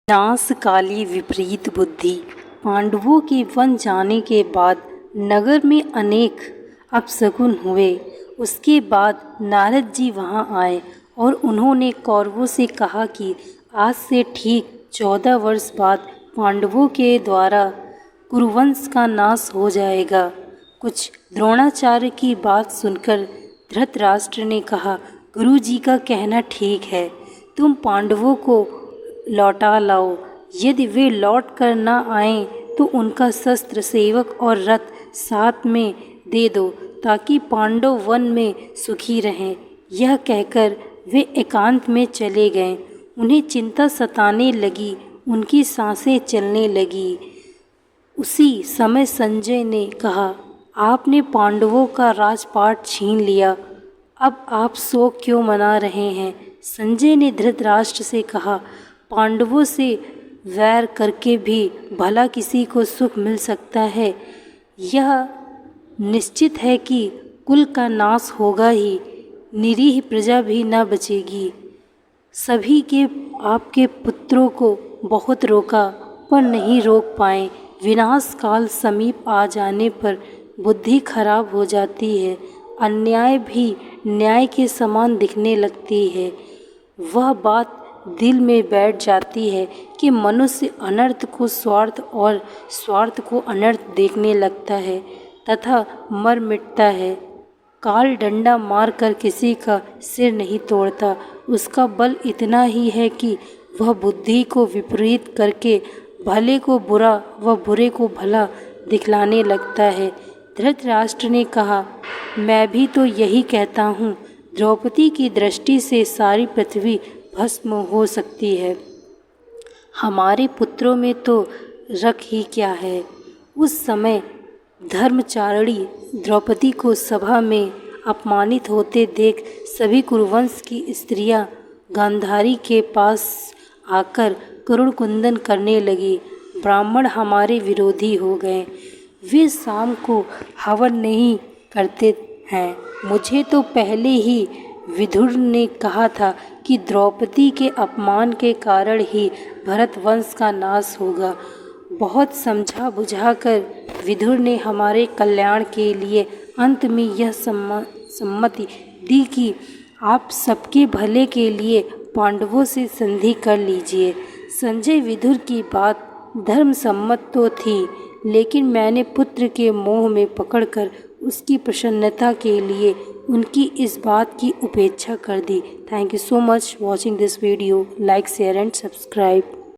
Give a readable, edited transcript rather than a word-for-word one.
नास काली विपरीत बुद्धि। पांडवों के वन जाने के बाद नगर में अनेक अपशकुन हुए। उसके बाद नारद जी वहां आए और उन्होंने कौरवों से कहा कि आज से ठीक 14 वर्ष बाद पांडवों के द्वारा कुरुवंश का नाश हो जाएगा। कुछ द्रोणाचार्य की बात सुनकर धृतराष्ट्र ने कहा, गुरु जी का कहना ठीक है, तुम पांडवों को लौटा लाओ। यदि वे लौट कर न आएं तो उनका शस्त्र, सेवक और रथ साथ में दे दो ताकि पांडव वन में सुखी रहें। यह कहकर वे एकांत में चले गए। उन्हें चिंता सताने लगी, उनकी सांसें चलने लगी। उसी समय संजय ने कहा, आपने पांडवों का राजपाट छीन लिया, अब आप शोक क्यों मना रहे हैं? संजय ने धृतराष्ट्र से कहा, पांडवों से वैर करके भी भला किसी को सुख मिल सकता है? यह निश्चित है कि कुल का नाश होगा ही, निरीह प्रजा भी न बचेगी। सभी के आपके पुत्रों को बहुत रोका पर नहीं रोक पाए। विनाश काल समीप आ जाने पर बुद्धि खराब हो जाती है, अन्याय भी न्याय के समान दिखने लगती है। वह बात दिल में बैठ जाती है कि मनुष्य अनर्थ को स्वार्थ और स्वार्थ को अनर्थ देखने लगता है तथा मर मिटता है। काल डंडा मारकर किसी का सिर नहीं तोड़ता, उसका बल इतना ही है कि वह बुद्धि को विपरीत करके भले को बुरा व बुरे को भला दिखलाने लगता है। धृतराष्ट्र ने कहा, मैं भी तो यही कहता हूँ, द्रौपदी की दृष्टि से सारी पृथ्वी भस्म हो सकती है, हमारे पुत्रों में तो रख ही क्या है। उस समय धर्मचारिणी द्रौपदी को सभा में अपमानित होते देख सभी कुरुवंश की स्त्रियां गांधारी के पास आकर करुण कुंदन करने लगी। ब्राह्मण हमारे विरोधी हो गए, वे शाम को हवन नहीं करते हैं। मुझे तो पहले ही विदुर ने कहा था कि द्रौपदी के अपमान के कारण ही भरत वंश का नाश होगा। बहुत समझा बुझाकर विदुर ने हमारे कल्याण के लिए अंत में यह सम्मति दी कि आप सबके भले के लिए पांडवों से संधि कर लीजिए। संजय विदुर की बात धर्मसम्मत तो थी, लेकिन मैंने पुत्र के मोह में पकड़कर उसकी प्रसन्नता के लिए उनकी इस बात की उपेक्षा कर दी। Thank you so much watching this video. Like, share and subscribe.